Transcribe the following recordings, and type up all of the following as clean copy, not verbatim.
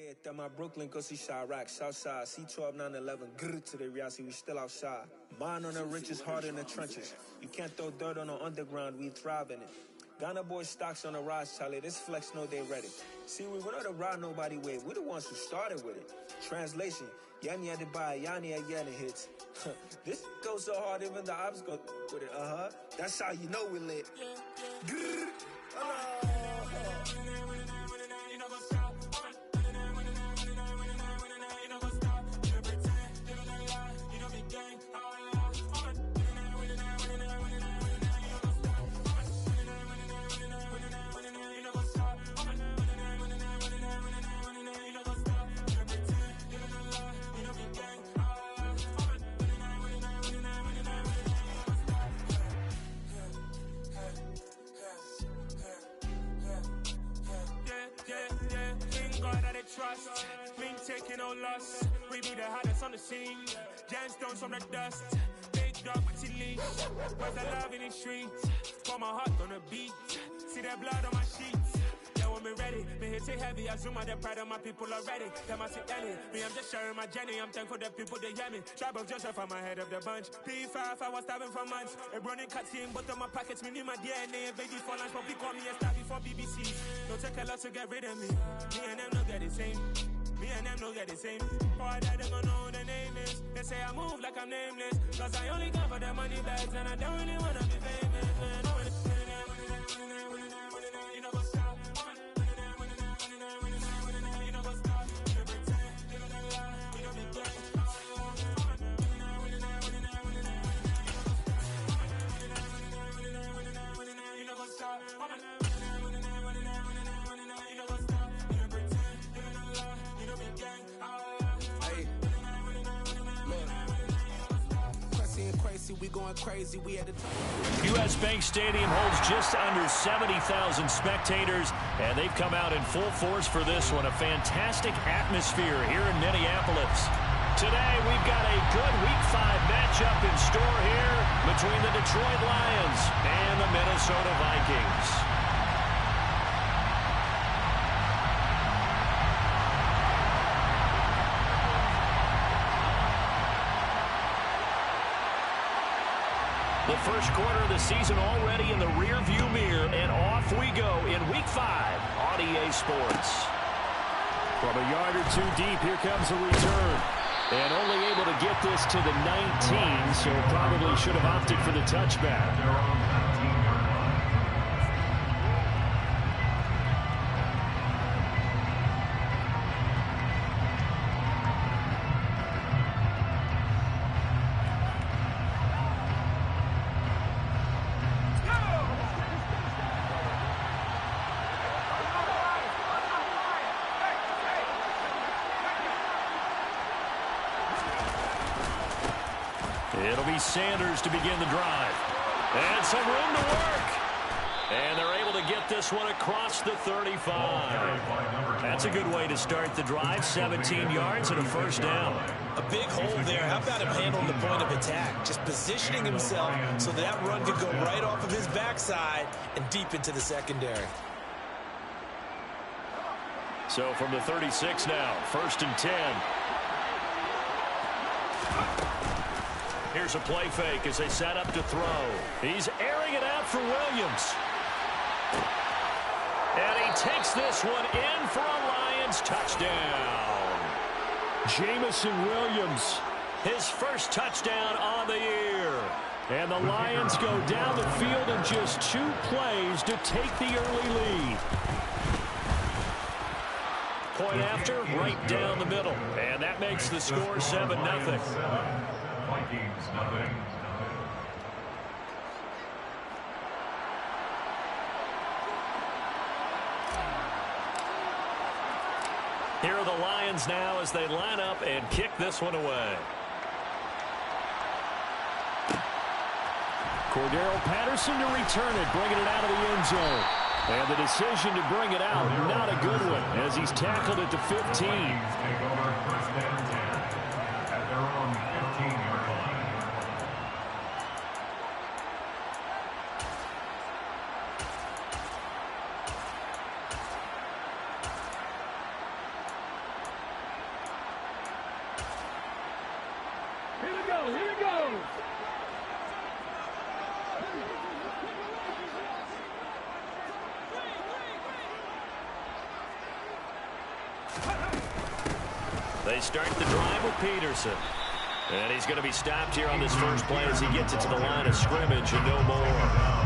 That my Brooklyn, go see Chirac, Southside, C12, 911, grr to the Riasi, we still outside. Mine on the riches, hard in the trenches. You can't throw dirt on the underground, we thrive in it. Ghana boys stocks on the rise, Charlie, this flex know they ready. See, we were not to ride nobody with, we the ones who started with it. Translation, Yanni had to buy, Yanni again it hits. This goes so hard, even the ops go with it, That's how you know we lit. Grr. Trust, mean taking no loss. We be the hottest on the scene. Gemstones from the dust. Big dog with your leash. Where's the love in the streets? Pour my heart on the beat. See that blood on my sheets. Yeah, when me ready, me hit it heavy. I zoom out the pride of my people already. Them I see Ellie. Me, I'm just sharing my journey. I'm thankful that people they hear me. Tribe of Joseph, I'm ahead of the bunch. P5, I was starving for months. A running cutscene, but on my pockets, me need my DNA. Baby for lunch, but we call me a star before BBC. Don't take a lot to get rid of me. Me and them don't get the same. Me and them don't get the same. Boy, that they don't know who the name is. They say I move like I'm nameless. Cause I only come for the money bags and I don't really wanna be famous, man. You know what's up? You know what's up? You pretend, you don't lie, you don't be gay. You know what's up? We going crazy. We at the top. U.S. Bank Stadium holds just under 70,000 spectators, and they've come out in full force for this one. A fantastic atmosphere here in Minneapolis. Today, we've got a good Week 5 matchup in store here between the Detroit Lions and the Minnesota Vikings. The first quarter of the season already in the rear-view mirror, and off we go in Week 5 on EA Sports. From a yard or two deep, here comes a return. And only able to get this to the 19, so probably should have opted for the touchback. It'll be Sanders to begin the drive. And some room to work. And they're able to get this one across the 35. That's a good way to start the drive. 17 yards and a first down. A big hole there. How about him handling the point of attack? Just positioning himself so that run could go right off of his backside and deep into the secondary. So from the 36 now, 1st and 10. Here's a play fake as they set up to throw. He's airing it out for Williams. And he takes this one in for a Lions touchdown. Jamison Williams, his first touchdown on the year. And the Lions go down the field in just 2 plays to take the early lead. Point after, right down the middle. And that makes the score 7-0. Vikings, nothing. Here are the Lions now as they line up and kick this one away. Cordero Patterson to return it, bringing it out of the end zone. And the decision to bring it out, not a good one, as he's tackled at the 15. Take over 1st and 10 at their own 15-yard line. They start the drive with Peterson. And he's going to be stopped here on this first play as he gets it to the line of scrimmage and no more.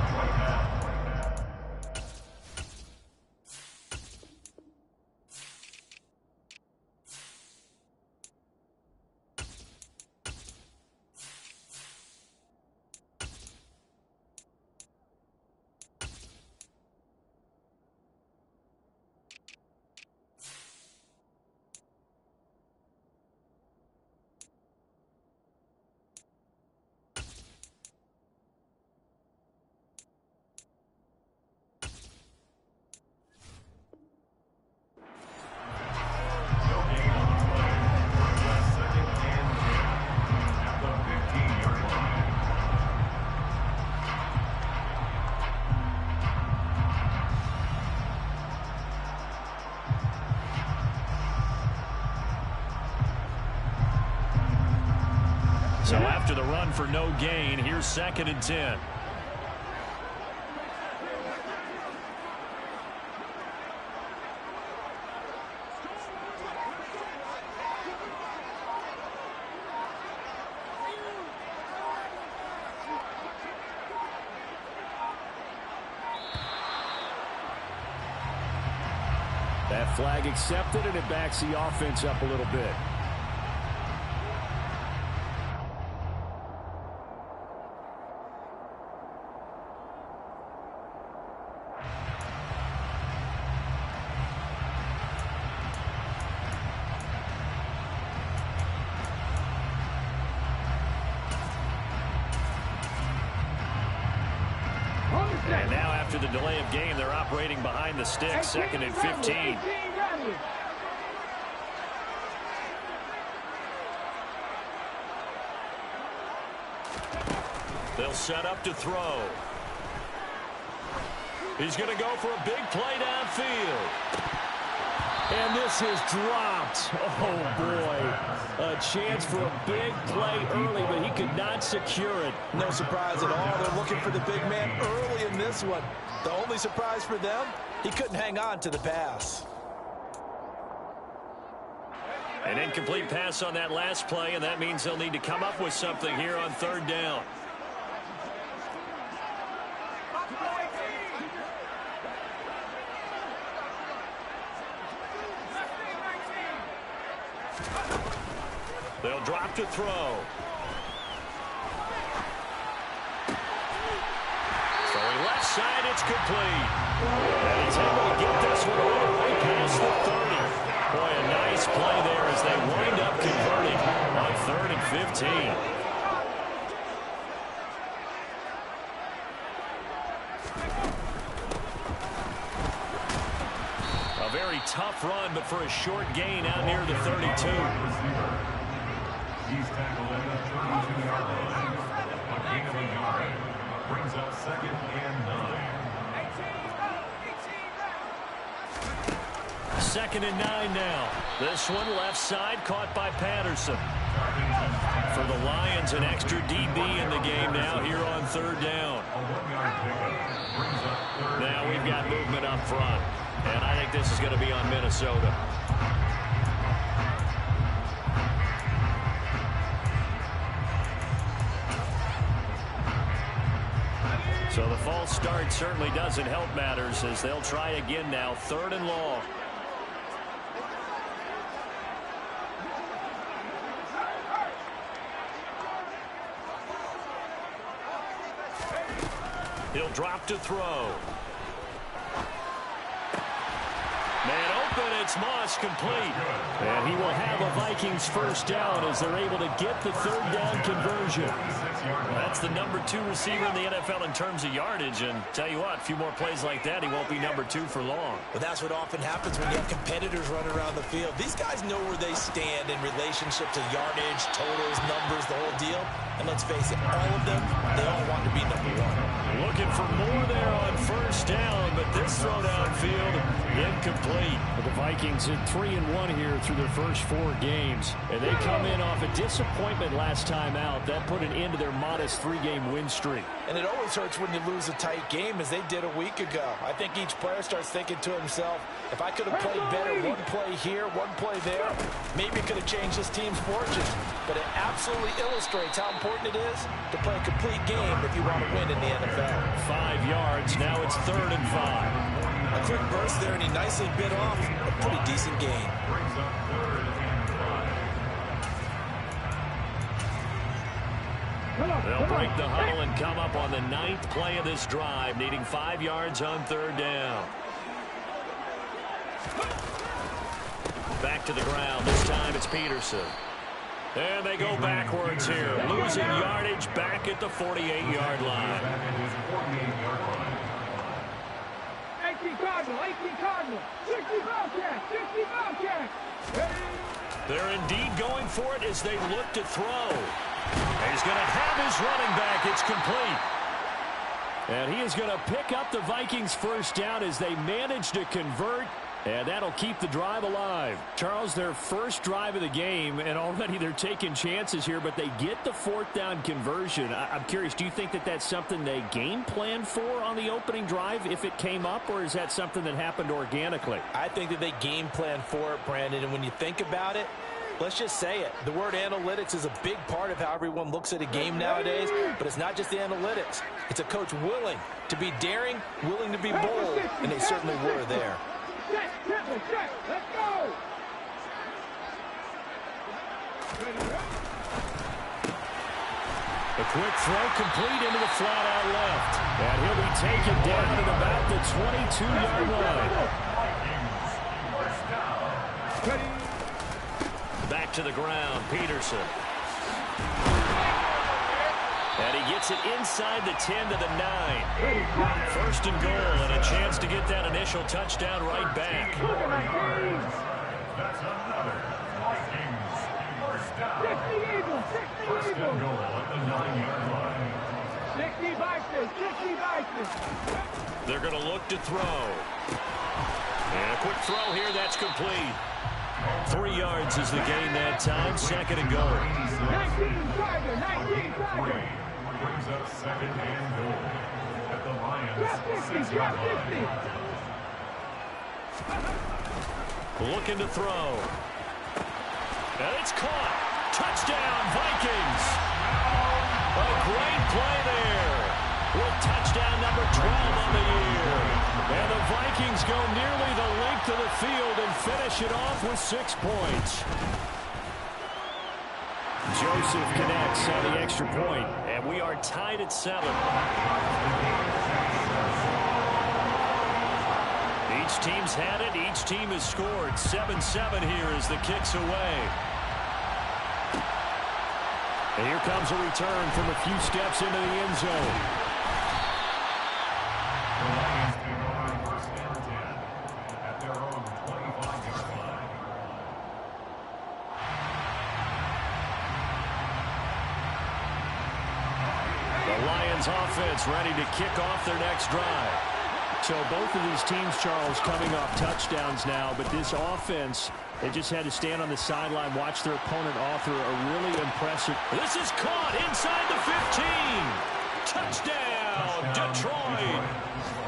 So after the run for no gain, here's 2nd and 10. That flag accepted, and it backs the offense up a little bit. And now after the delay of game, they're operating behind the stick, 2nd and 15. They'll set up to throw. He's going to go for a big play downfield. And this is dropped. Oh, boy. A chance for a big play early, but he could not secure it. No surprise at all. They're looking for the big man early in this one. The only surprise for them, he couldn't hang on to the pass. An incomplete pass on that last play, and that means they'll need to come up with something here on 3rd down. They'll drop to throw. Throwing left side, it's complete. And he's able to get this one all the way past the 30. Boy, a nice play there as they wind up converting on 3rd and 15. A very tough run, but for a short gain out near the 32. He's tackled at the 32-yard line. A gain of a yard. Brings up 2nd and 9. 2nd and 9 now. This one left side caught by Patterson. For the Lions, an extra DB in the game now here on 3rd down. Now we've got movement up front. And I think this is going to be on Minnesota. So the false start certainly doesn't help matters as they'll try again now, 3rd and long. He'll drop to throw. Man open, it's Moss, complete. And he will have a Vikings first down as they're able to get the 3rd down conversion. That's the number 2 receiver in the NFL in terms of yardage. And tell you what, a few more plays like that, he won't be number 2 for long. But that's what often happens when you have competitors running around the field. These guys know where they stand in relationship to yardage, totals, numbers, the whole deal. And let's face it, all of them, they all want to be number 1. Looking for more there on first down, but this throw downfield incomplete. The Vikings at 3-1 here through their first 4 games. And they come in off a disappointment last time out. That put an end to their modest 3-game win streak. And it always hurts when you lose a tight game, as they did a week ago. I think each player starts thinking to himself, if I could have played better one play here, one play there, maybe it could have changed this team's fortune. But it absolutely illustrates how important it is to play a complete game if you want to win in the NFL. 5 yards. Now it's 3rd and 5. A quick burst there, and he nicely bit off a pretty decent gain. They'll break the huddle and come up on the 9th play of this drive, needing 5 yards on 3rd down. Back to the ground. This time it's Peterson. And they go backwards here, losing yardage back at the 48-yard line. 18 Cardinal, 60 Bobcat, 60 Bobcat. They're indeed going for it as they look to throw. He's going to have his running back. It's complete. And he is going to pick up the Vikings' first down as they manage to convert. And that'll keep the drive alive. Charles, their first drive of the game, and already they're taking chances here, but they get the 4th down conversion. I'm curious, do you think that that's something they game planned for on the opening drive if it came up, or is that something that happened organically? I think that they game planned for it, Brandon, and when you think about it, let's just say it. The word analytics is a big part of how everyone looks at a game nowadays, but it's not just the analytics. It's a coach willing to be daring, willing to be bold, and they certainly were there. Check, let's go! A quick throw complete into the flat out left. And he'll be taken down at about the 22-yard line. Back to the ground, Peterson. And he gets it inside the 10 to the 9. 1st and goal, and a chance to get that initial touchdown right back. That's another Vikings first down. 60 First and goal at the 9-yard line. 60 Vikings. They're going to look to throw. And a quick throw here, that's complete. 3 yards is the gain that time, 2nd and goal. 19 Tiger. Brings up 2nd and goal at the Lions' 6-yard line. Looking to throw. And it's caught. Touchdown, Vikings. A great play there with touchdown number 12 on the year. And the Vikings go nearly the length of the field and finish it off with 6 points. Joseph connects on the extra point, and we are tied at 7. Each team's had it. Each team has scored. 7-7 here as the kick's away. And here comes a return from a few steps into the end zone. The Lions take over 1st and 10 at their own 25-yard line. The Lions offense ready to kick off their next drive. So both of these teams, Charles, coming off touchdowns now, but this offense, they just had to stand on the sideline, watch their opponent author a really impressive. This is caught inside the 15. Touchdown, Detroit.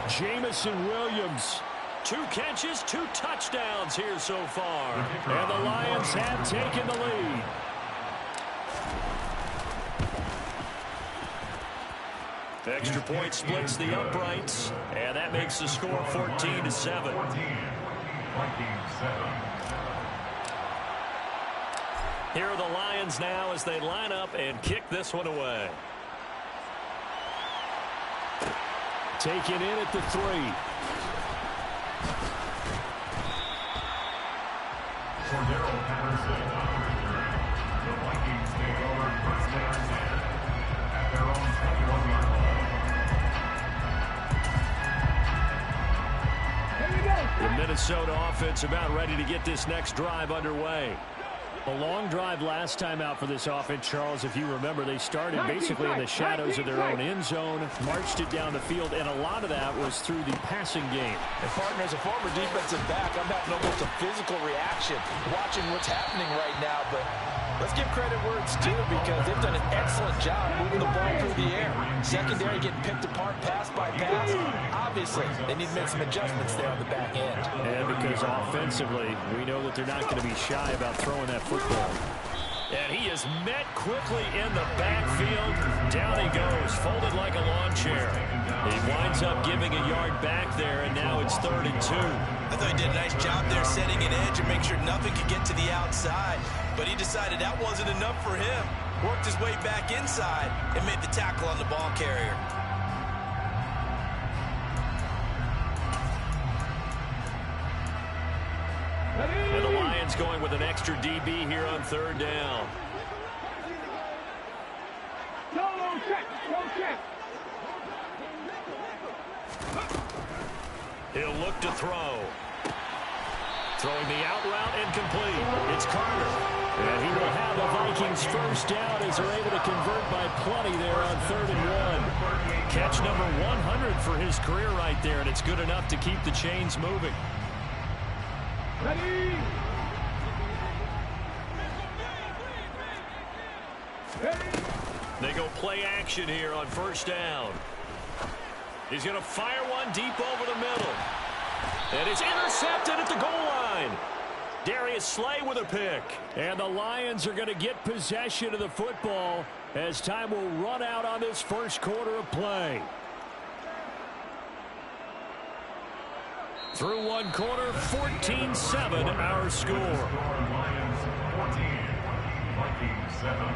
Jamison Williams. 2 catches, 2 touchdowns here so far. And the Lions have taken the lead. The extra point splits the uprights, and that makes the score 14-7. 14, Vikings 7. Here are the Lions now as they line up and kick this one away. Taken in at the 3. Cordero Patterson on the return. The Vikings take over 1st and 10 at their own 21-yard line. The Minnesota offense about ready to get this next drive underway. A long drive last time out for this offense, Charles. If you remember, they started basically in the shadows of their own end zone, marched it down the field, and a lot of that was through the passing game. And, partner, as a former defensive back, I'm having almost a physical reaction watching what's happening right now. But let's give credit where it's due, because they've done an excellent job moving the ball through the air. Secondary getting picked apart pass by pass. Obviously, they need to make some adjustments there on the back end. And because offensively, we know that they're not going to be shy about throwing that football. And he is met quickly in the backfield. Down he goes, folded like a lawn chair. He winds up giving a yard back there, and now it's 3rd and 2. I thought he did a nice job there setting an edge and make sure nothing could get to the outside. But he decided that wasn't enough for him. Worked his way back inside and made the tackle on the ball carrier. And the Lions going with an extra DB here on 3rd down. Go check. He'll look to throw. Throwing the out route incomplete. It's Carter. And he will have the Vikings first down as they're able to convert by plenty there on 3rd and 1. Catch number 100 for his career right there, and it's good enough to keep the chains moving. Ready. They go play action here on 1st down. He's going to fire one deep over the middle. And it's intercepted at the goal line. Darius Slay with a pick. And the Lions are going to get possession of the football as time will run out on this first quarter of play. Through one quarter, 14-7 our score. Lions 14, Vikings 7.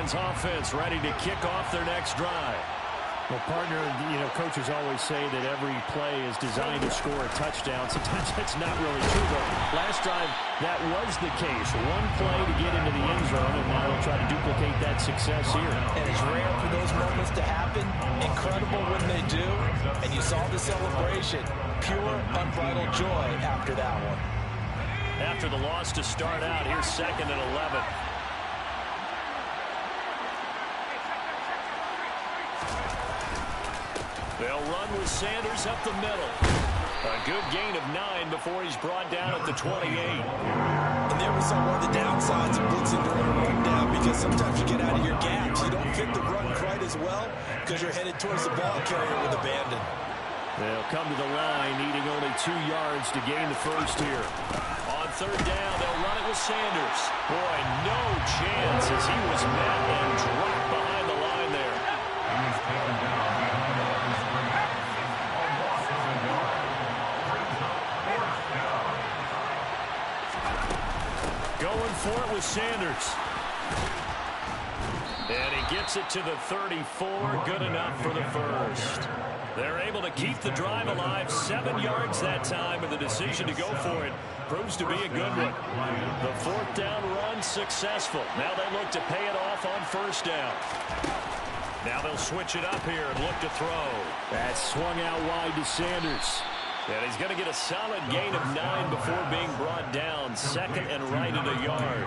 Offense ready to kick off their next drive. Well, partner, coaches always say that every play is designed to score a touchdown. Sometimes that's not really true, but last drive that was the case. One play to get into the end zone, and now they'll try to duplicate that success here. And it's rare for those moments to happen. Incredible when they do. And you saw the celebration. Pure, unbridled joy after that one. After the loss to start out, here's 2nd and 11. They'll run with Sanders up the middle. A good gain of 9 before he's brought down at the 28. And there we saw one of the downsides of blitzing during a run down, because sometimes you get out of your gaps. You don't fit the run quite as well because you're headed towards the ball carrier with abandon. They'll come to the line, needing only 2 yards to gain the first here. On 3rd down, they'll run it with Sanders. Boy, no chance as he was met and dropped behind the line there. He was taken down behind the line of scrimmage. A loss of a yard. Brings up 4th down. Going for it with Sanders. And he gets it to the 34. Good enough for the first. They're able to keep the drive alive. 7 yards that time, and the decision to go for it proves to be a good one. The 4th down run successful. Now they look to pay it off on 1st down. Now they'll switch it up here and look to throw. That swung out wide to Sanders. And he's going to get a solid gain of 9 before being brought down. 2nd and right at a yard.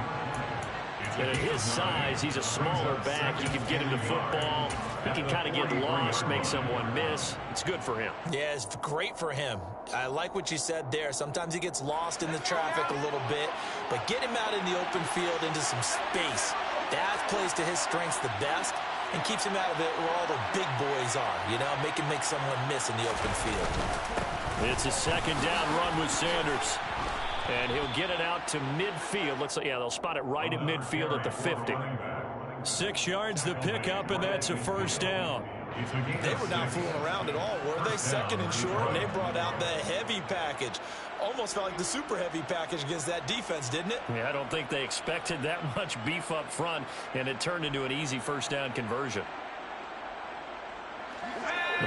And at his size, he's a smaller back. You can get him to football. He can kind of get lost, make someone miss. It's good for him. Yeah, it's great for him. I like what you said there. Sometimes he gets lost in the traffic a little bit, but get him out in the open field into some space. That plays to his strengths the best and keeps him out of it where all the big boys are, make him make someone miss in the open field. It's a 2nd down run with Sanders. And he'll get it out to midfield. They'll spot it right at midfield at the 50. 6 yards the pickup, and that's a 1st down. They were not fooling around at all, were they? 2nd and short, and they brought out the heavy package. Almost felt like the super heavy package against that defense, didn't it? Yeah, I don't think they expected that much beef up front, and it turned into an easy 1st down conversion.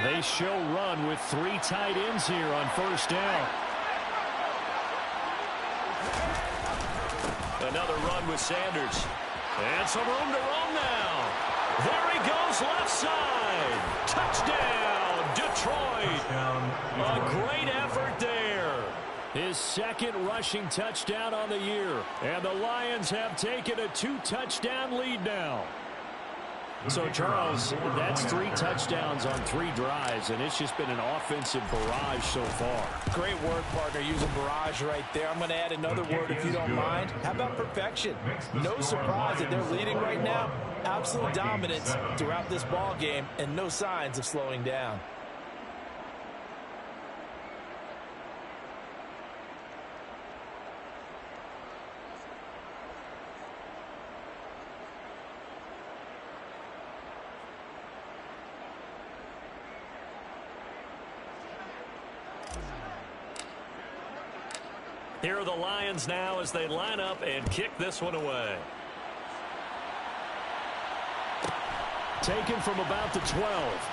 They show run with 3 tight ends here on first down. Another run with Sanders. And some room to roam now. There he goes, left side. Touchdown, Detroit. A great effort there. His second rushing touchdown on the year. And the Lions have taken a 2-touchdown lead now. So, Charles, that's 3 touchdowns on 3 drives, and it's just been an offensive barrage so far. Great work, partner, using barrage right there. I'm going to add another word if you don't mind. How about perfection? No surprise that they're leading right now. Absolute dominance throughout this ball game, and no signs of slowing down. Here are the Lions now as they line up and kick this one away. Taken from about the 12.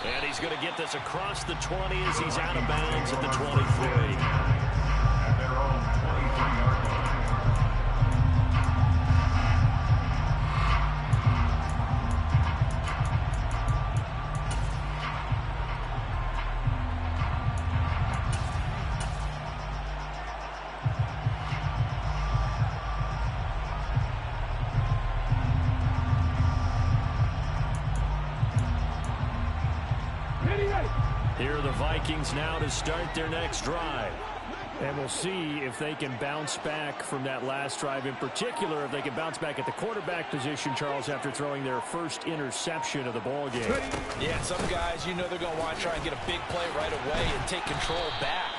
And he's going to get this across the 20 as he's out of bounds at the 23. At their own 23-yard line. Here are the Vikings now to start their next drive. And we'll see if they can bounce back from that last drive. In particular, if they can bounce back at the quarterback position, Charles, after throwing their first interception of the ball game. Yeah, some guys, you know they're going to want to try and get a big play right away and take control back.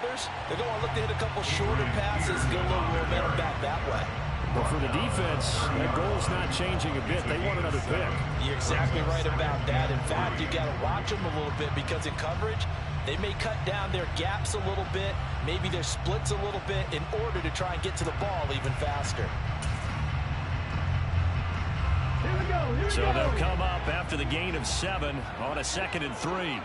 Others, they're going to look to hit a couple shorter passes, get a little momentum back that way. But for the defense, that goal's not changing a bit. They want another pick. You're exactly right about that. In fact, you got to watch them a little bit because in coverage, they may cut down their gaps a little bit, maybe their splits a little bit in order to try and get to the ball even faster. So they'll come up after the gain of 7 on a 2nd and 3.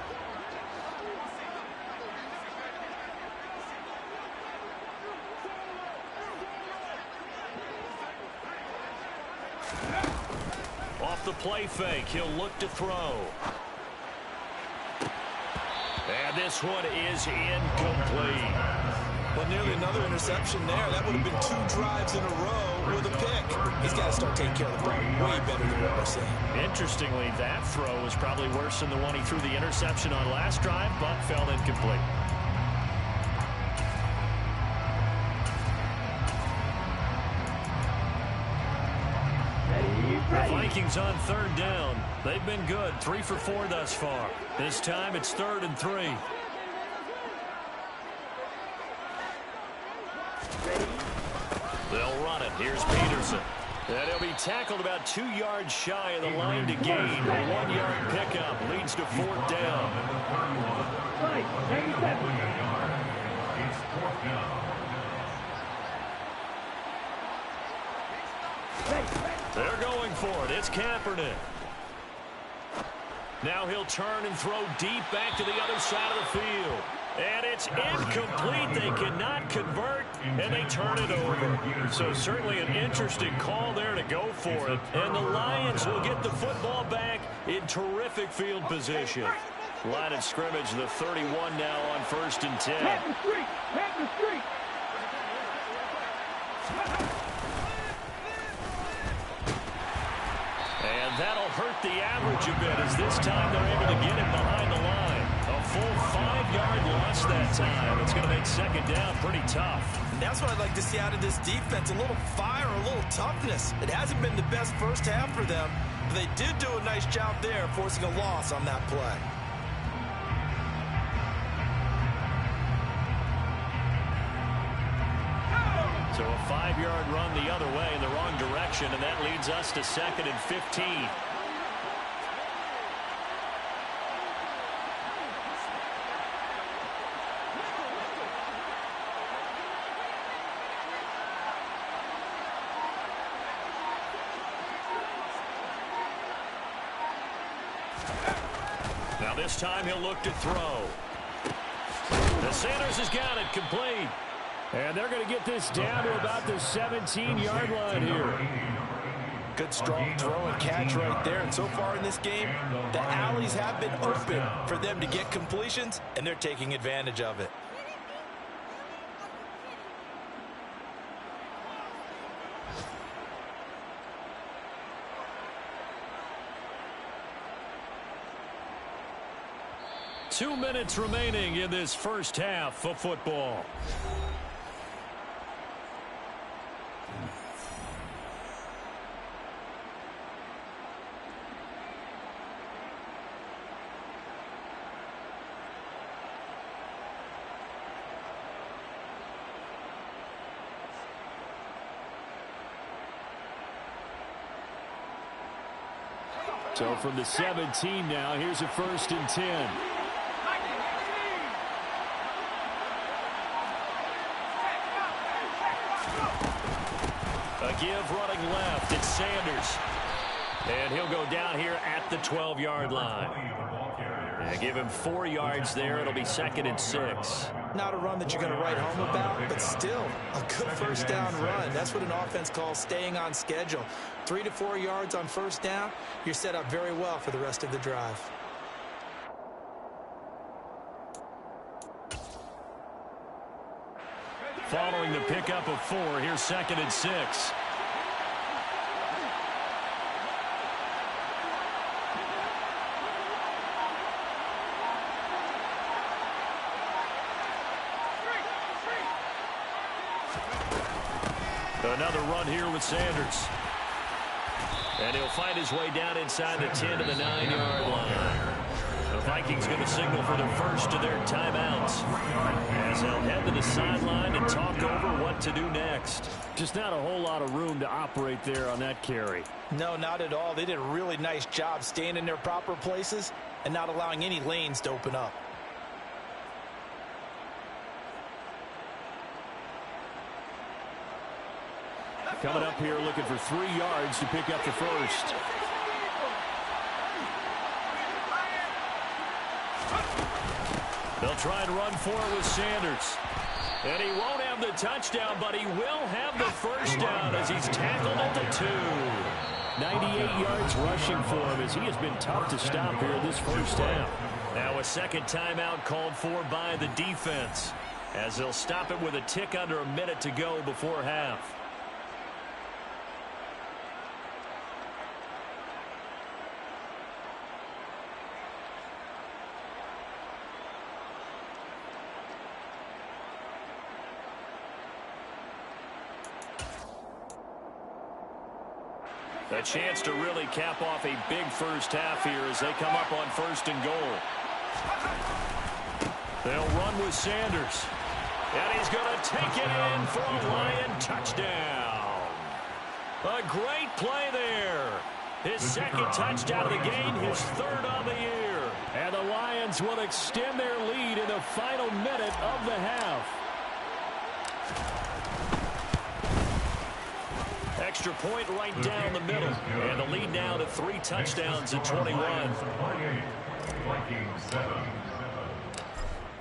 Off the play fake, he'll look to throw. And this one is incomplete. Well, nearly another interception there. That would have been 2 drives in a row with a pick. He's got to start taking care of the ball way better than what we're seeing. Interestingly, that throw was probably worse than the one he threw the interception on last drive, but fell incomplete. The Vikings on 3rd down. They've been good, 3 for 4 thus far. This time it's 3rd and 3. They'll run it. Here's Peterson. And he'll be tackled about 2 yards shy of the line to gain. A 1-yard pickup leads to 4th down. It's 4th down. They're going for it. It's Kaepernick. Now he'll turn and throw deep back to the other side of the field. And it's incomplete. They cannot convert, and they turn it over. So certainly an interesting call there to go for it. And the Lions will get the football back in terrific field position. Line of scrimmage, the 31 now on 1st and 10. Head the street! Head the street! And that'll hurt the average a bit as this time they're able to get him behind the line. A full 5-yard loss that time. It's going to make 2nd down pretty tough. And that's what I'd like to see out of this defense, a little fire, a little toughness. It hasn't been the best first half for them, but they did do a nice job there forcing a loss on that play. So a 5-yard run the other way in the wrong direction, and that leads us to 2nd and 15. Now this time he'll look to throw. The Sanders has got it complete. And they're going to get this down to about the 17-yard line here. Good strong throw and catch right there. And so far in this game, the alleys have been open for them to get completions, and they're taking advantage of it. Two minutes remaining in this first half of football. So from the 17 now, here's a 1st and 10. A give running left. It's Sanders. And he'll go down here at the 12-yard line. And give him 4 yards there. It'll be 2nd and 6. Not a run that you're going to write home about, but still a good first down run. That's what an offense calls staying on schedule. 3 to 4 yards on first down. You're set up very well for the rest of the drive. Following the pickup of 4, here's 2nd and 6. Another run here with Sanders. And he'll find his way down inside the 10 to the 9-yard line. The Vikings going to signal for the first of their timeouts, as they'll head to the sideline and talk over what to do next. Just not a whole lot of room to operate there on that carry. No, not at all. They did a really nice job staying in their proper places and not allowing any lanes to open up. Coming up here looking for 3 yards to pick up the first. They'll try and run for it with Sanders. And he won't have the touchdown, but he will have the first down as he's tackled at the 2. 98 yards rushing for him as he has been tough to stop here this first half. Now a second timeout called for by the defense, as they'll stop it with a tick under a minute to go before half. A chance to really cap off a big first half here as they come up on 1st and goal. They'll run with Sanders. And he's going to take it in for a Lion touchdown. A great play there. His 2nd touchdown of the game, his 3rd on the year. And the Lions will extend their lead in the final minute of the half. Extra point right down the middle. And the lead now to 3 touchdowns at 21.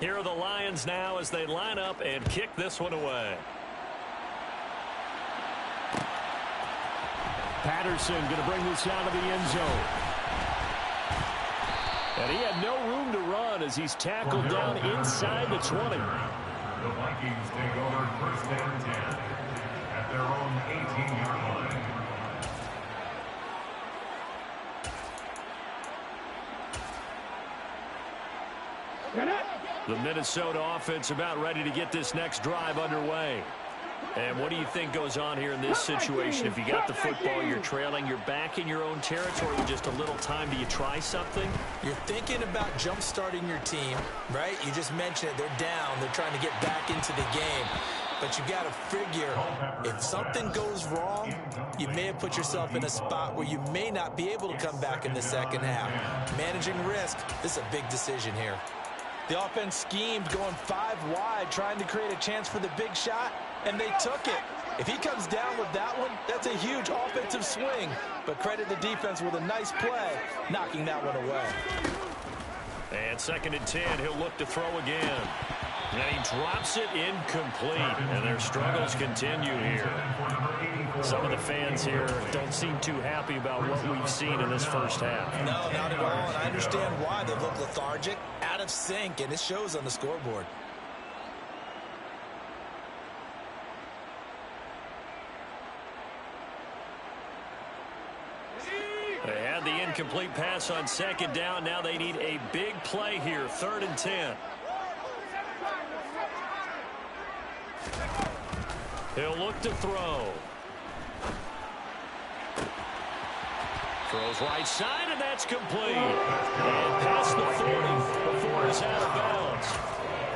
Here are the Lions now as they line up and kick this one away. Patterson going to bring this out of the end zone. And he had no room to run as he's tackled down inside the 20. The Vikings take over 1st and 10 at their own 18-yard line. The Minnesota offense about ready to get this next drive underway. And what do you think goes on here in this situation? If you got the football, you're trailing, you're back in your own territory with just a little time. Do you try something? You're thinking about jump-starting your team, right? You just mentioned it. They're down. They're trying to get back into the game. But you got to figure, if something goes wrong, you may have put yourself in a spot where you may not be able to come back in the second half. Managing risk, this is a big decision here. The offense schemed going 5 wide, trying to create a chance for the big shot, and they took it. If he comes down with that one, that's a huge offensive swing. But credit the defense with a nice play, knocking that one away. And 2nd and 10, he'll look to throw again. And he drops it incomplete. And their struggles continue here. Some of the fans here don't seem too happy about what we've seen in this first half. No, not at all. And I understand why. They look lethargic, out of sync, and it shows on the scoreboard. They had the incomplete pass on 2nd down. Now they need a big play here, 3rd and 10. He'll look to throw. Throws right side, and that's complete. And past the 40 before it's out of bounds.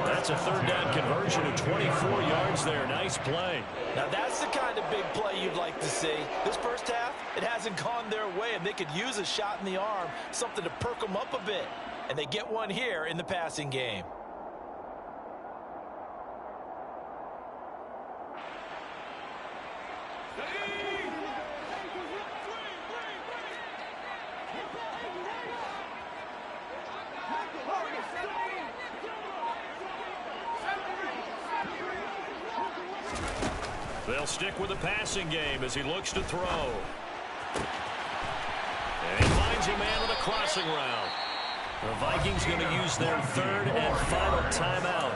That's a 3rd down conversion of 24 yards there. Nice play. Now that's the kind of big play you'd like to see. This first half, it hasn't gone their way, and they could use a shot in the arm, something to perk them up a bit. And they get one here in the passing game. They'll stick with the passing game as he looks to throw. And he finds a man with a crossing route. The Vikings going to use their 3rd and final timeout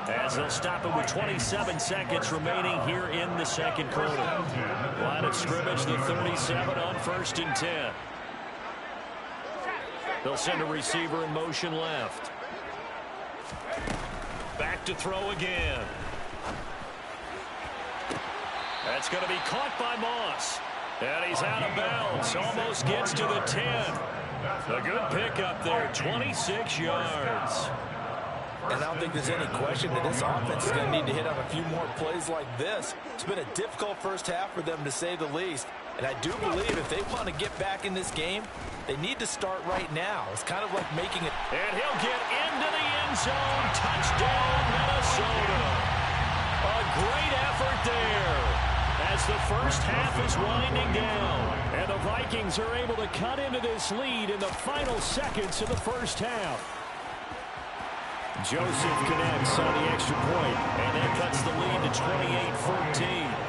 as they'll stop it with 27 seconds remaining here in the 2nd quarter. Line of scrimmage, the 37 on 1st and 10. They'll send a receiver in motion left. Back to throw again. That's going to be caught by Moss. And he's out of bounds. Almost gets to the 10. A good pickup there, 26 yards. And I don't think there's any question that this offense is going to need to hit on a few more plays like this. It's been a difficult first half for them, to say the least. And I do believe if they want to get back in this game, they need to start right now. It's kind of like making it. And he'll get into the end zone. Touchdown, Minnesota. A great effort there as the first half is winding down. And the Vikings are able to cut into this lead in the final seconds of the first half. Joseph connects on the extra point, and that cuts the lead to 28-14.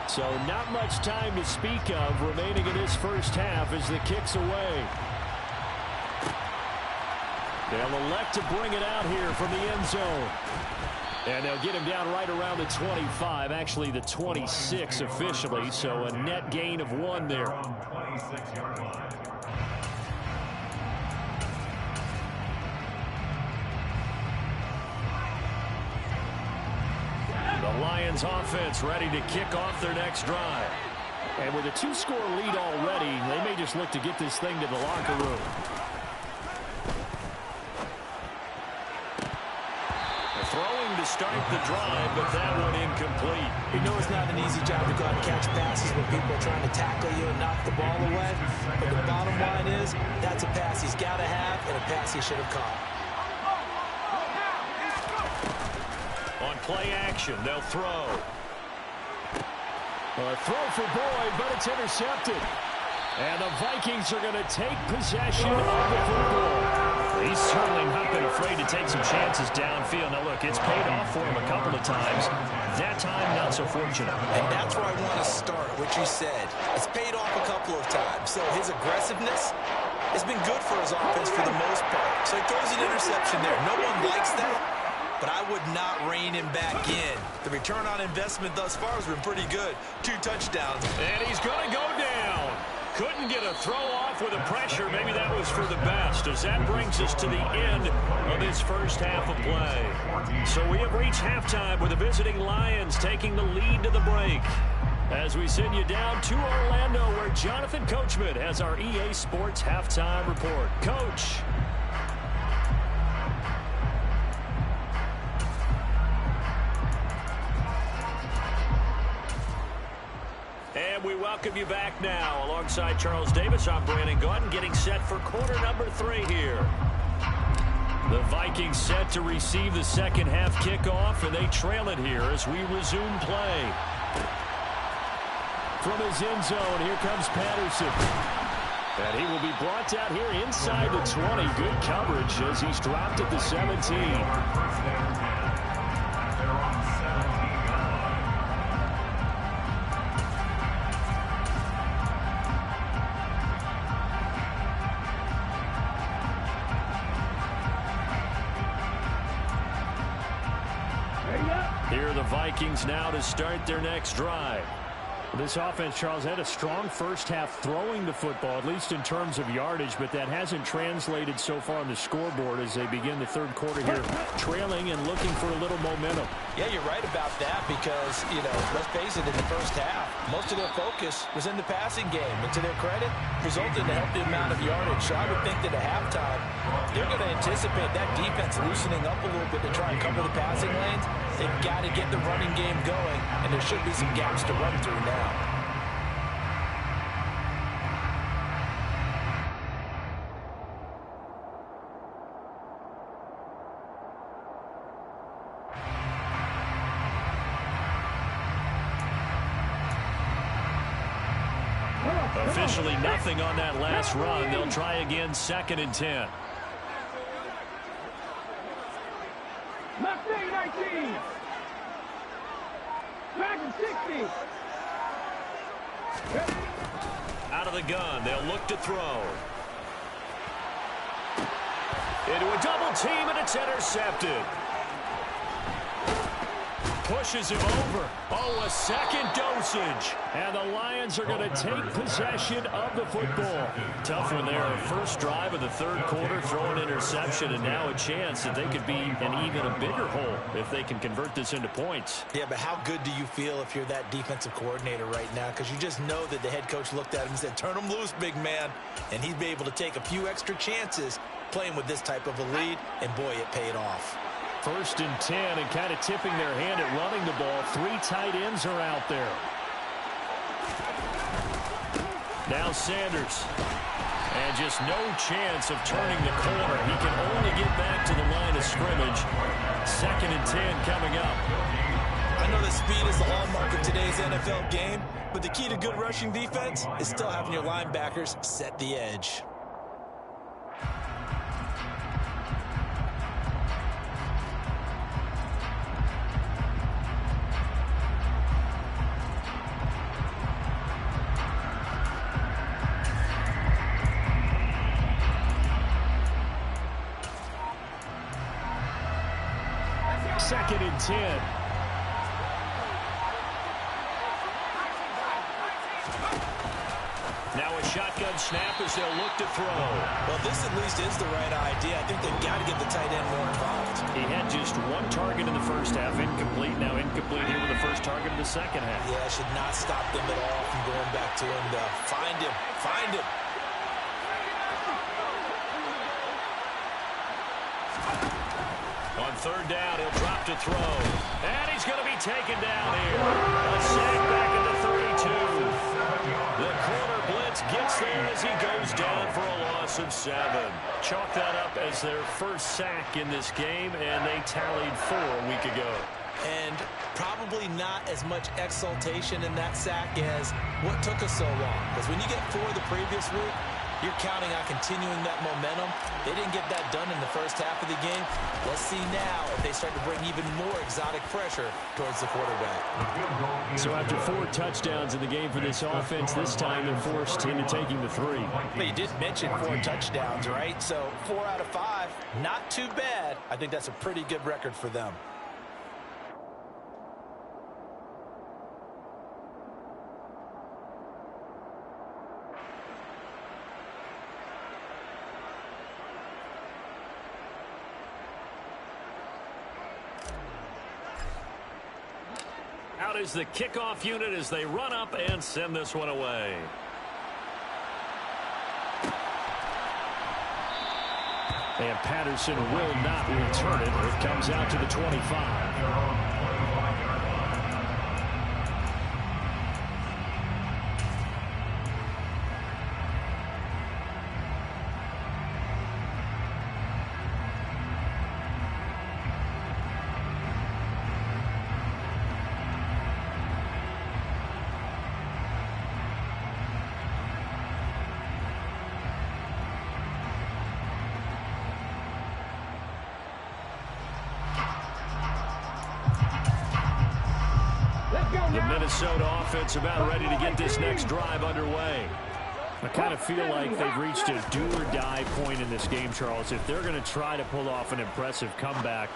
So not much time to speak of remaining in this first half as the kick's away. They'll elect to bring it out here from the end zone. And they'll get him down right around the 25, actually the 26 officially, so a net gain of 1 there. The Lions offense ready to kick off their next drive. And with a 2-score lead already, they may just look to get this thing to the locker room. Throwing to start the drive, but that one incomplete. You know it's not an easy job to go out and catch passes when people are trying to tackle you and knock the ball away. But the bottom line is, that's a pass he's got to have and a pass he should have caught. On play action, they'll throw. A throw for Boyd, but it's intercepted. And the Vikings are going to take possession of the football. He's certainly not been afraid to take some chances downfield. Now, look, it's paid off for him a couple of times. That time, not so fortunate. And that's where I want to start, what you said. It's paid off a couple of times. So his aggressiveness has been good for his offense for the most part. So he throws an interception there. No one likes that, but I would not rein him back in. The return on investment thus far has been pretty good. 2 touchdowns. And he's going to go down. Couldn't get a throw off with the pressure. Maybe that was for the best, as that brings us to the end of this first half of play. So we have reached halftime with the visiting Lions taking the lead to the break. As we send you down to Orlando, where Jonathan Coachman has our EA Sports halftime report. Coach. And And we welcome you back now. Alongside Charles Davis, I'm Brandon Gaudin, getting set for quarter number 3 here. The Vikings set to receive the second half kickoff, and they trail it here as we resume play. From his end zone, here comes Patterson. And he will be brought down here inside the 20. Good coverage as he's dropped at the 17. Here are the Vikings now to start their next drive. This offense, Charles, had a strong first half throwing the football, at least in terms of yardage, but that hasn't translated so far on the scoreboard as they begin the third quarter here, trailing and looking for a little momentum. Yeah, you're right about that because, let's face it, in the first half, most of their focus was in the passing game. And to their credit, resulted in a healthy amount of yardage. So I would think that at halftime, they're going to anticipate that defense loosening up a little bit to try and cover the passing lanes. They've got to get the running game going, and there should be some gaps to run through now. Officially nothing on that last run. They'll try again, 2nd and 10. Left day 19. Back and 60. Out of the gun, they'll look to throw. Into a double team, and it's intercepted. Pushes him over. Oh, a second dosage. And the Lions are going to take possession of the football. Tough one there. First drive of the third quarter, throw an interception, and now a chance that they could be in even a bigger hole if they can convert this into points. Yeah, but how good do you feel if you're that defensive coordinator right now? Because you just know that the head coach looked at him and said, turn him loose, big man. And he'd be able to take a few extra chances playing with this type of a lead, and boy, it paid off. 1st and 10, and kind of tipping their hand at running the ball. 3 tight ends are out there. Now Sanders. And just no chance of turning the corner. He can only get back to the line of scrimmage. 2nd and 10 coming up. I know that speed is the hallmark of today's NFL game, but the key to good rushing defense is still having your linebackers set the edge. Second and 10. Now a shotgun snap as they'll look to throw. Well, this at least is the right idea. I think they've got to get the tight end more involved. He had just 1 target in the first half, incomplete. Now incomplete here with the first target in the second half. Yeah, should not stop them at all from going back to him to find him. Find him. On 3rd down, he'll drop to throw. And he's going to be taken down here. A sack back at the 32. The corner blitz gets there as he goes down for a loss of 7. Chalk that up as their first sack in this game, and they tallied 4 a week ago. And probably not as much exultation in that sack as what took us so long. Because when you get 4 the previous week, you're counting on continuing that momentum. They didn't get that done in the first half of the game. Let's see now if they start to bring even more exotic pressure towards the quarterback. So after 4 touchdowns in the game for this offense, this time they're forced into taking the 3. But you did mention 4 touchdowns, right? So 4 out of 5, not too bad. I think that's a pretty good record for them. Out is the kickoff unit as they run up and send this one away. And Patterson will not return it. It comes out to the 25. Minnesota offense about ready to get this next drive underway. I kind of feel like they've reached a do-or-die point in this game, Charles. If they're going to try to pull off an impressive comeback,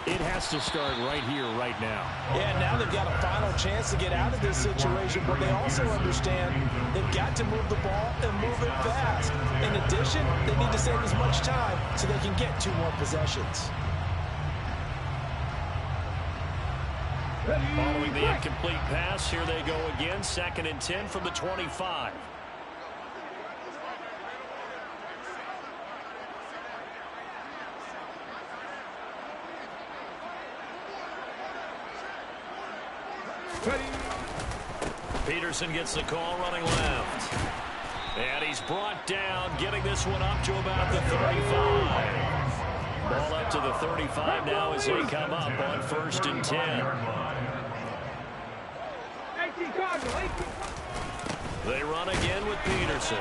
it has to start right here, right now. Yeah, now they've got a final chance to get out of this situation, but they also understand they've got to move the ball and move it fast. In addition, they need to save as much time so they can get 2 more possessions. Following the incomplete pass, here they go again. 2nd and 10 from the 25. Peterson gets the call running left. And he's brought down, getting this one up to about the 35. Ball up to the 35 now as they come up on 1st and 10. They run again with Peterson.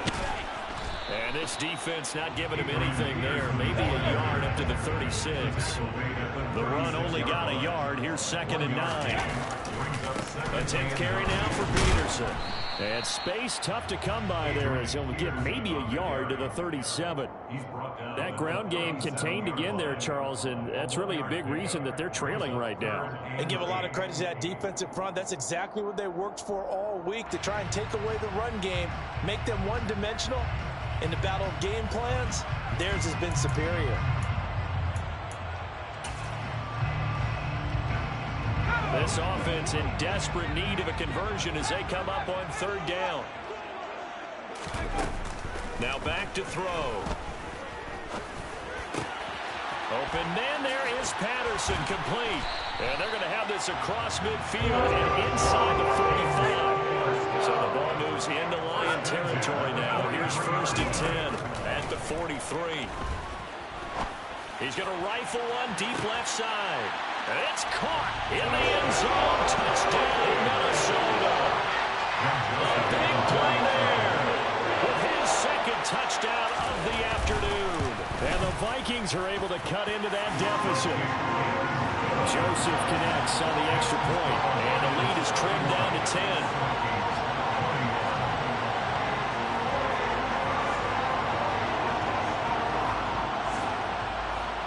And this defense not giving him anything there. Maybe a yard up to the 36. The run only got a yard. Here's 2nd and 9. A 10th carry now for Peterson. And space tough to come by there as he'll get maybe a yard to the 37. That ground game contained again there, Charles, and that's really a big reason that they're trailing right now. And give a lot of credit to that defensive front. That's exactly what they worked for all week, to try and take away the run game, make them one-dimensional. In the battle of game plans, theirs has been superior. This offense in desperate need of a conversion as they come up on 3rd down. Now back to throw. Open man, there is Patterson, complete. And they're going to have this across midfield and inside the 45. So the ball moves into Lion territory now. Here's 1st and 10 at the 43. He's going to rifle one deep left side. And it's caught in the end zone. Touchdown, Minnesota. A big play there with his 2nd touchdown of the afternoon. And the Vikings are able to cut into that deficit. Joseph connects on the extra point, and the lead is trimmed down to 10.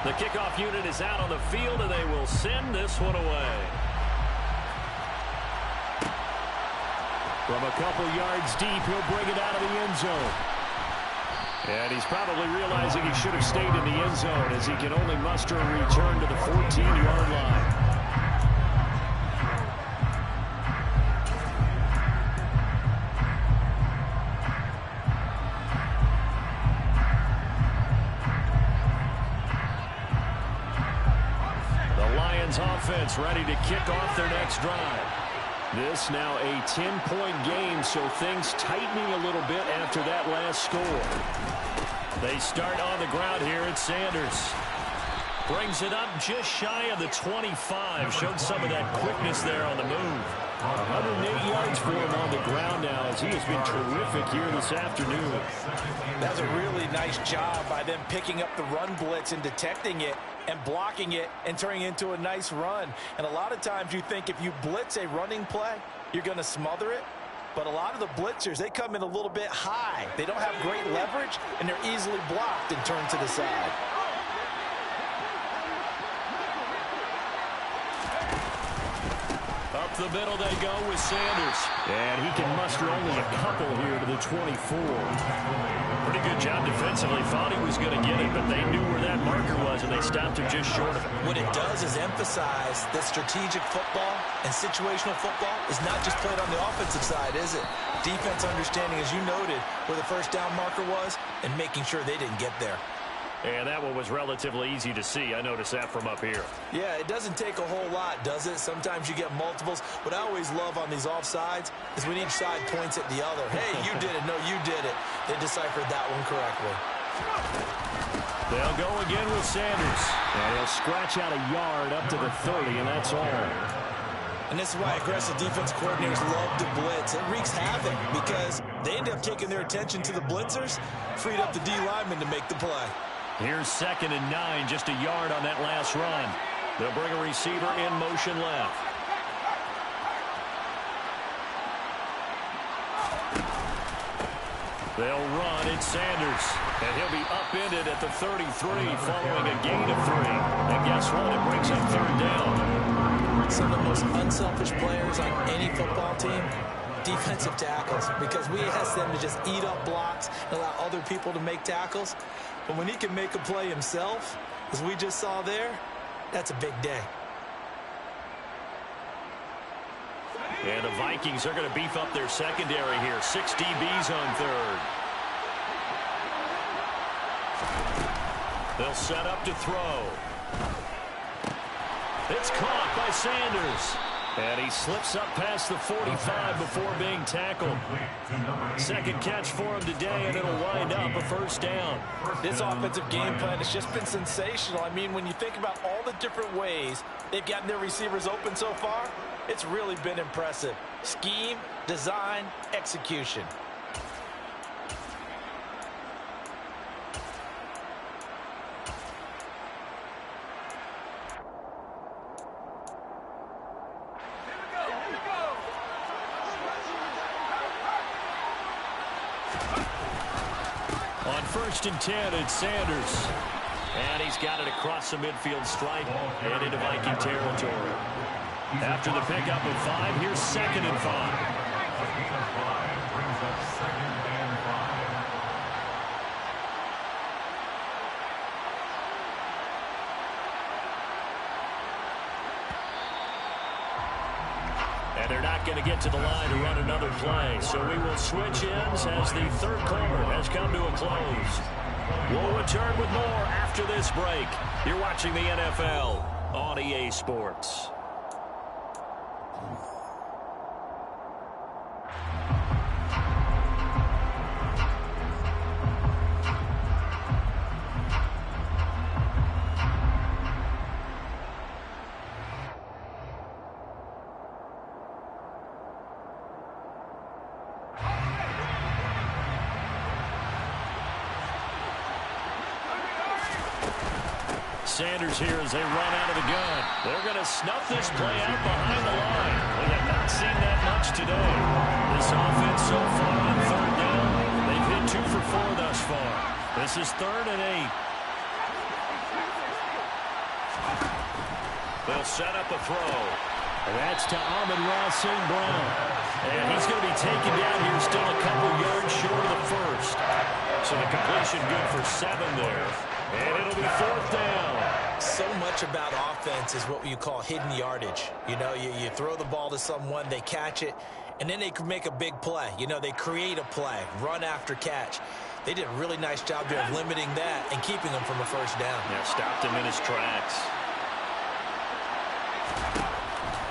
The kickoff unit is out on the field, and they will send this one away. From a couple yards deep, he'll bring it out of the end zone. And he's probably realizing he should have stayed in the end zone as he can only muster a return to the 14-yard line. Offense ready to kick off their next drive. This now a 10-point game, so things tightening a little bit after that last score. They start on the ground here at Sanders. Brings it up just shy of the 25. Showed some of that quickness there on the move. 108 yards for him on the ground now as he has been terrific here this afternoon. That's a really nice job by them picking up the run blitz and detecting it and blocking it and turning it into a nice run. And a lot of times you think if you blitz a running play, you're going to smother it. But a lot of the blitzers, they come in a little bit high. They don't have great leverage, and they're easily blocked and turned to the side. Up the middle they go with Sanders. And he can muster only a couple here to the 24. Pretty good job defensively. Thought he was going to get it, but they knew where that marker was, and they stopped him just short of it. What it does is emphasize that strategic football and situational football is not just played on the offensive side, is it? Defense understanding, as you noted, where the first down marker was and making sure they didn't get there. And that one was relatively easy to see. I noticed that from up here. Yeah, it doesn't take a whole lot, does it? Sometimes you get multiples. What I always love on these offsides is when each side points at the other. Hey, you did it. No, you did it. They deciphered that one correctly. They'll go again with Sanders. And he'll scratch out a yard up to the 30, and that's all. And this is why aggressive defense coordinators love to blitz. It wreaks havoc because they end up taking their attention to the blitzers, freed up the D lineman to make the play. Here's 2nd and 9, just a yard on that last run. They'll bring a receiver in motion left. They'll run. It's Sanders. And he'll be upended at the 33 following a gain of 3. And guess what? It brings up third down. Some of the most unselfish players on any football team, defensive tackles, because we ask them to just eat up blocks and allow other people to make tackles. But when he can make a play himself, as we just saw there, that's a big day. And the Vikings are going to beef up their secondary here. 6 DBs on third. They'll set up to throw. It's caught by Sanders. And he slips up past the 45 before being tackled. Second catch for him today, and it'll wind up a first down. This offensive game plan has just been sensational. I mean, when you think about all the different ways they've gotten their receivers open so far, it's really been impressive. Scheme, design, execution. On 1st and 10, it's Sanders. And he's got it across the midfield stripe and into Viking territory. After the pickup of 5, here's 2nd and 5. Brings up 2nd and 5. And they're not going to get to the line to run another play. So we will switch ends as the third quarter has come to a close. We'll return with more after this break. You're watching the NFL on EA Sports. Sanders here as they run out of the gun. They're going to snuff this play out behind the line. We have not seen that much today. This offense so far on third down, they've hit 2 for 4 thus far. This is 3rd and 8. They'll set up a throw. And that's to Amon-Ra St. Brown. And he's going to be taken down here still a couple yards short of the first. So the completion good for 7 there. And it'll be 4th down. So much about offense is what you call hidden yardage. You know, you throw the ball to someone, they catch it, and then they can make a big play. You know, they create a play, run after catch. They did a really nice job there of limiting that and keeping them from a first down. Yeah, stopped him in his tracks.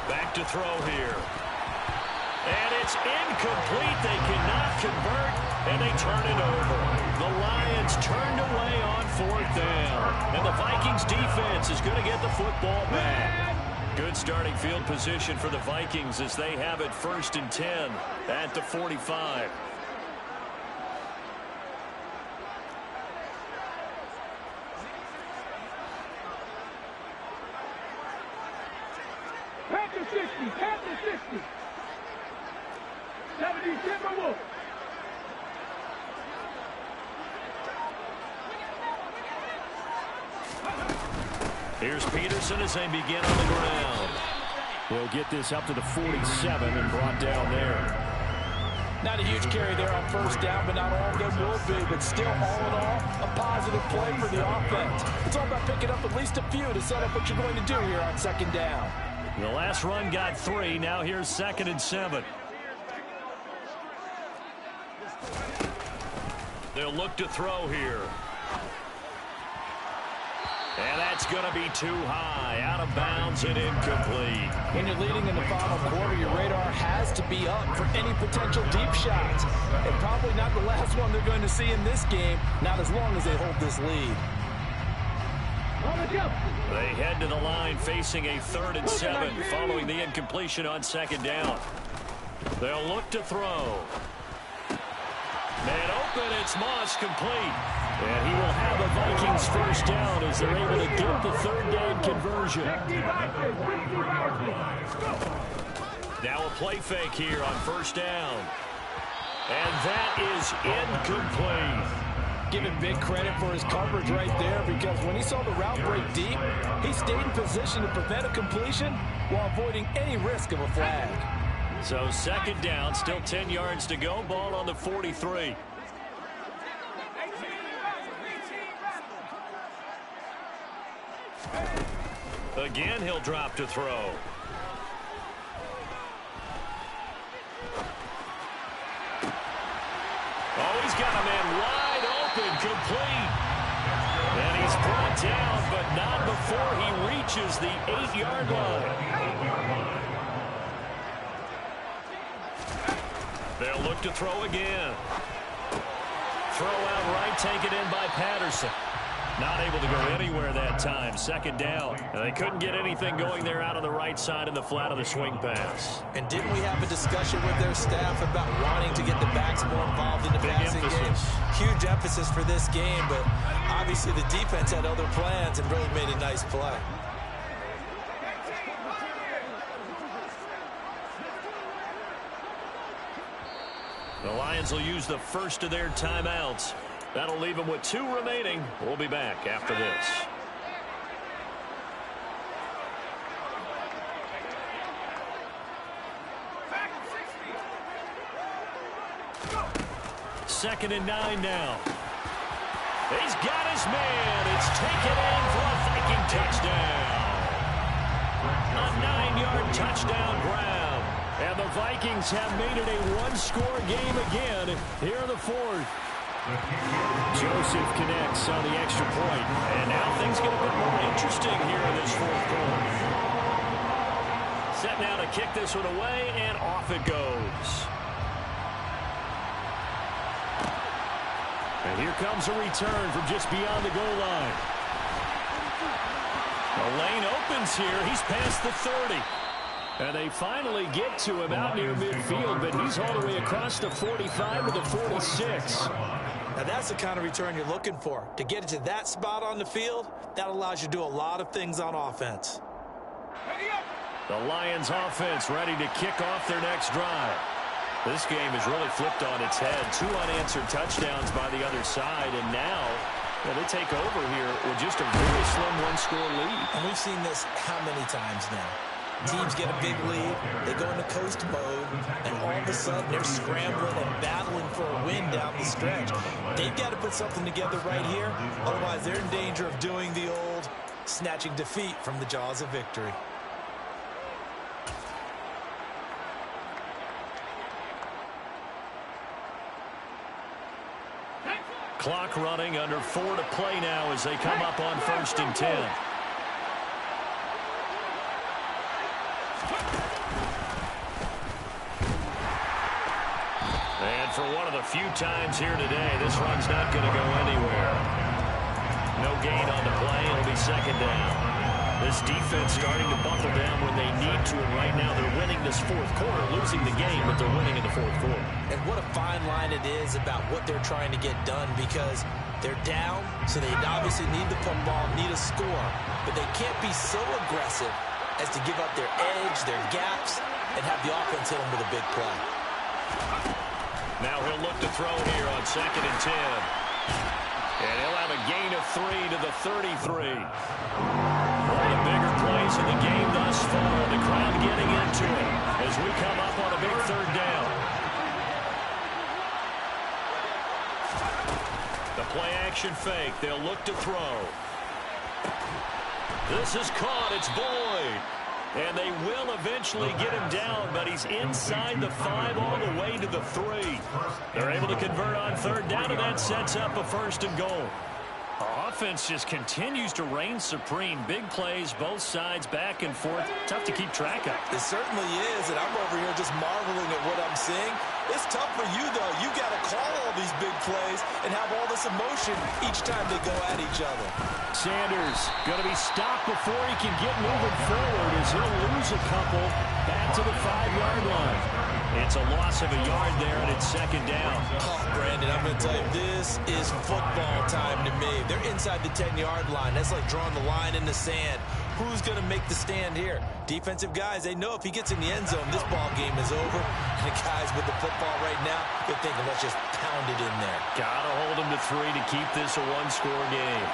Back to throw here. And it's incomplete. They cannot convert, and they turn it over. The Lions turned away on 4th down. And the Vikings defense is going to get the football back. Good starting field position for the Vikings as they have it 1st and 10 at the 45. Panther 60, Panther 60. 70, Timberwolf. Here's Peterson as they begin on the ground. They'll get this up to the 47 and brought down there. Not a huge carry there on first down, but not all of them will be. But still, all in all, a positive play for the offense. It's all about picking up at least a few to set up what you're going to do here on second down. The last run got 3. Now here's 2nd and 7. They'll look to throw here. And that's going to be too high. Out of bounds and incomplete. When you're leading in the final quarter, your radar has to be up for any potential deep shots. And probably not the last one they're going to see in this game, not as long as they hold this lead. They head to the line facing a 3rd and 7 following the incompletion on 2nd down. They'll look to throw. And open, it's Moss, complete. And he will have a Vikings first down as they're able to get the 3rd down conversion. Now a play fake here on 1st down. And that is incomplete. Giving big credit for his coverage right there, because when he saw the route break deep, he stayed in position to prevent a completion while avoiding any risk of a flag. So second down, still 10 yards to go. Ball on the 43. Again, he'll drop to throw. Oh, he's got a man wide open, complete. And he's brought down, but not before he reaches the 8-yard line. They'll look to throw again. Throw out right, taken in by Patterson. Not able to go anywhere that time. Second down. And they couldn't get anything going there out on the right side in the flat of the swing pass. And didn't we have a discussion with their staff about wanting to get the backs more involved in the passing game? Huge emphasis for this game, but obviously the defense had other plans and really made a nice play. The Lions will use the first of their timeouts. That'll leave them with 2 remaining. We'll be back after this. Second and 9 now. He's got his man. It's taken in for a Viking touchdown. A 9-yard touchdown grab. And the Vikings have made it a one-score game again here in the fourth. Joseph connects on the extra point. And now things get a bit more interesting here in this fourth quarter. Set now to kick this one away, and off it goes. And here comes a return from just beyond the goal line. The lane opens here. He's past the 30. And they finally get to him out near midfield, but he's all the way across the 45 to the 46. Now that's the kind of return you're looking for. To get it to that spot on the field, that allows you to do a lot of things on offense. The Lions offense ready to kick off their next drive. This game has really flipped on its head. 2 unanswered touchdowns by the other side, and now they take over here with just a very slim one-score lead. And we've seen this how many times now? Teams get a big lead, they go into coast mode, and all of a sudden they're scrambling and battling for a win down the stretch. They've got to put something together right here, otherwise they're in danger of doing the old snatching defeat from the jaws of victory. Clock running, under 4 to play now as they come up on 1st and 10. And for one of the few times here today, this run's not going to go anywhere. No gain on the play. It'll be second down. This defense starting to buckle down when they need to, and right now they're winning this fourth quarter, losing the game, but they're winning in the fourth quarter. And what a fine line it is about what they're trying to get done, because they're down, so they obviously need the football, need a score, but they can't be so aggressive as to give up their edge, their gaps, and have the offense hit them with a big play. Now he'll look to throw here on 2nd and 10. And he'll have a gain of 3 to the 33. One of the bigger plays in the game thus far. The crowd getting into it as we come up on a big 3rd down. The play action fake. They'll look to throw. This is caught. It's Boyd. And they will eventually get him down, but he's inside the 5 all the way to the 3. They're able to convert on 3rd down, and that sets up a 1st and goal. Our offense just continues to reign supreme. Big plays, both sides, back and forth. Tough to keep track of. It certainly is, and I'm over here just marveling at what I'm seeing. It's tough for you, though. You got to call all these big plays and have all this emotion each time they go at each other. Sanders going to be stopped before he can get moving forward as he'll lose a couple back to the 5-yard line. It's a loss of a yard there, and it's 2nd down. Oh, Brandon, I'm going to tell you, this is football time to me. They're inside the 10-yard line. That's like drawing the line in the sand. who's going to make the stand here? Defensive guys, they know if he gets in the end zone, this ball game is over. And the guys with the football right now, they're thinking, let's just pound it in there. Got to hold him to 3 to keep this a one-score game.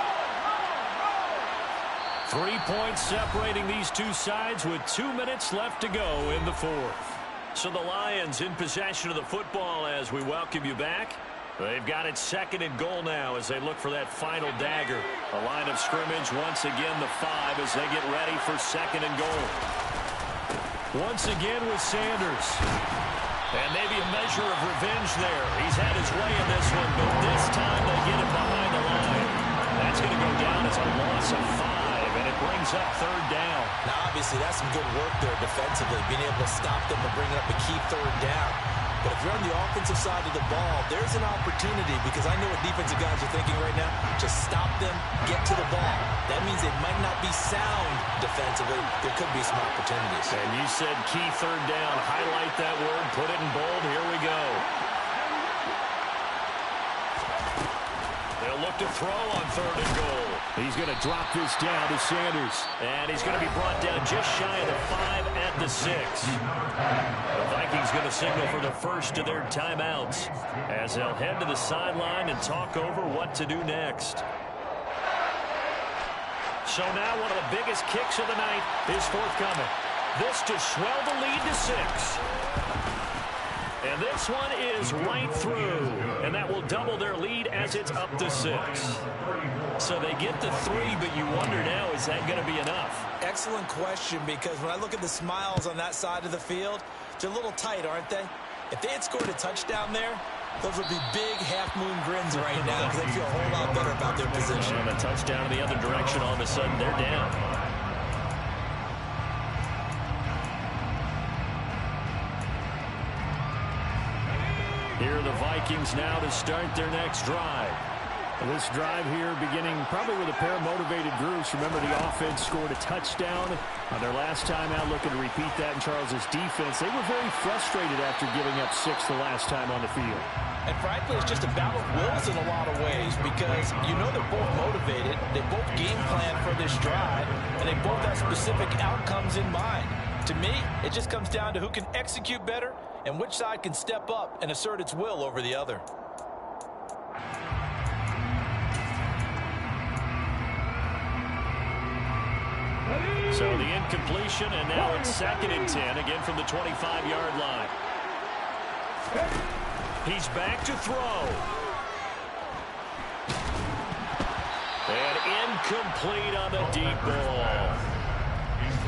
3 points separating these two sides with 2 minutes left to go in the fourth. So the Lions in possession of the football as we welcome you back. They've got it 2nd and goal now as they look for that final dagger. A line of scrimmage once again the 5 as they get ready for 2nd and goal. Once again with Sanders. And maybe a measure of revenge there. He's had his way in this one, but this time they get it behind the line. That's going to go down as a loss of 5, and it brings up 3rd down. Now, obviously, that's some good work there defensively, being able to stop them and bring up a key 3rd down. But if you're on the offensive side of the ball, there's an opportunity because I know what defensive guys are thinking right now. Just stop them, get to the ball. That means they might not be sound defensively. There could be some opportunities. And you said key 3rd down. Highlight that word. Put it in bold. Here we go. They'll look to throw on 3rd and goal. He's going to drop this down to Sanders. And he's going to be brought down just shy of the 5 at the 6. The Vikings going to signal for the first of their timeouts as they'll head to the sideline and talk over what to do next. So now one of the biggest kicks of the night is forthcoming. This to swell the lead to 6. And this one is right through. And that will double their lead as it's up to 6. So they get to 3, but you wonder now, is that going to be enough? Excellent question, because when I look at the smiles on that side of the field, they're a little tight, aren't they? If they had scored a touchdown there, those would be big half-moon grins right now because they feel a whole lot better about their position. And a touchdown in the other direction, all of a sudden they're down. Here are the Vikings now to start their next drive. This drive here beginning probably with a pair of motivated groups. Remember, the offense scored a touchdown on their last time out, looking to repeat that in Charles's defense. They were very frustrated after giving up 6 the last time on the field. And frankly, it's just a battle of wills in a lot of ways because you know they're both motivated. They both game plan for this drive, and they both have specific outcomes in mind. To me, it just comes down to who can execute better and which side can step up and assert its will over the other. So the incompletion, and now it's 2nd and 10, again from the 25-yard line. He's back to throw. And incomplete on the deep ball.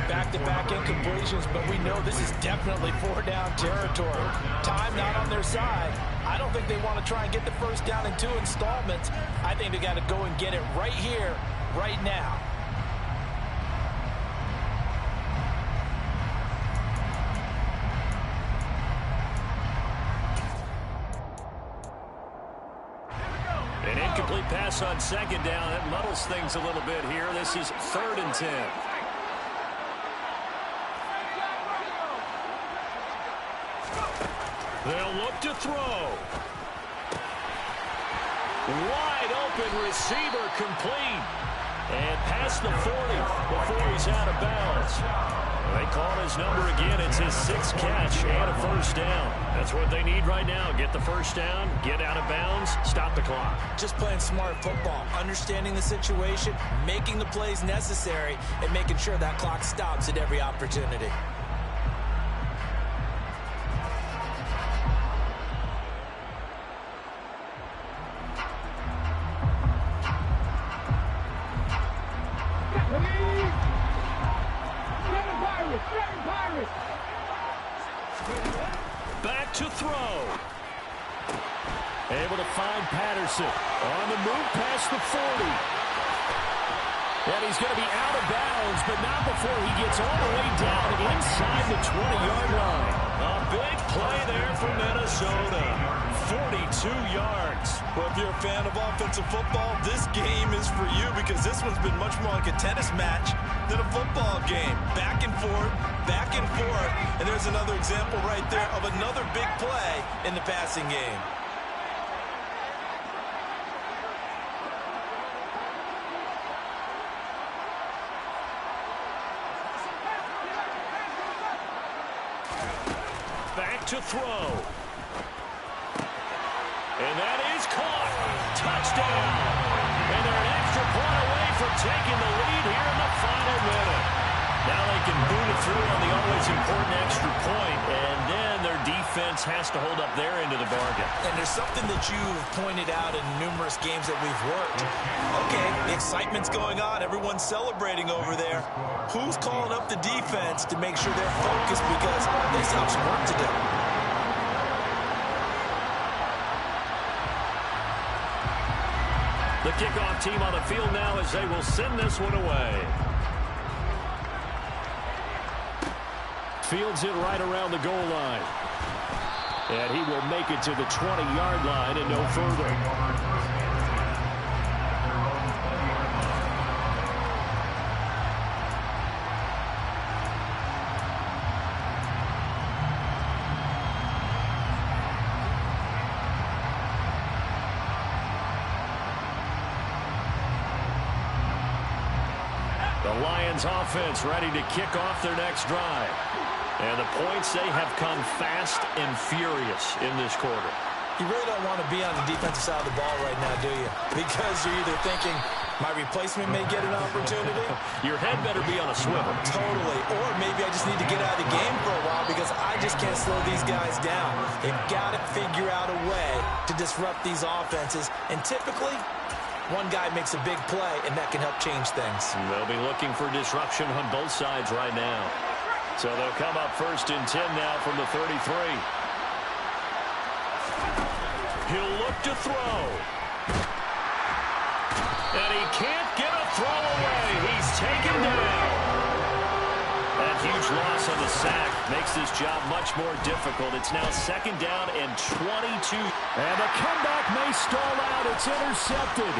Back-to-back incompletions, but we know this is definitely 4-down territory. Time not on their side. I don't think they want to try and get the first down in 2 installments. I think they got to go and get it right here, right now. An incomplete pass on 2nd down. That muddles things a little bit here. This is 3rd and 10. They'll look to throw. Wide open receiver complete. And past the 40 before he's out of bounds. They call his number again. It's his 6th catch and a first down. That's what they need right now. Get the first down, get out of bounds, stop the clock. Just playing smart football, understanding the situation, making the plays necessary, and making sure that clock stops at every opportunity. Back to throw. Able to find Patterson on the move past the 40. And he's going to be out of bounds, but not before he gets all the way down inside the 20-yard line. A big play there for Minnesota. 42 yards. Well, if you're a fan of offensive football, this game is for you because this one's been much more like a tennis match than a football game. Back and forth, and there's another example right there of another big play in the passing game. to throw. And that is caught. Touchdown. And they're an extra point away from taking the lead here in the final minute. Now they can boot it through on the always important extra point, and then their defense has to hold up their end of the bargain. And there's something that you've pointed out in numerous games that we've worked. Okay, the excitement's going on. Everyone's celebrating over there. Who's calling up the defense to make sure they're focused because they still have some work to do? The kickoff team on the field now as they will send this one away. Fields it right around the goal line. And he will make it to the 20-yard line and no further. The Lions offense ready to kick off their next drive. And the points, they have come fast and furious in this quarter. You really don't want to be on the defensive side of the ball right now, do you? Because you're either thinking, my replacement may get an opportunity. Your head better be on a swivel. Totally. Or maybe I just need to get out of the game for a while because I just can't slow these guys down. They've got to figure out a way to disrupt these offenses. And typically, one guy makes a big play, and that can help change things. They'll be looking for disruption on both sides right now. So they'll come up 1st and 10 now from the 33. He'll look to throw. And he can't get a throw away. He's taken down. That huge loss on the sack makes this job much more difficult. It's now 2nd down and 22. And the comeback may stall out. It's intercepted.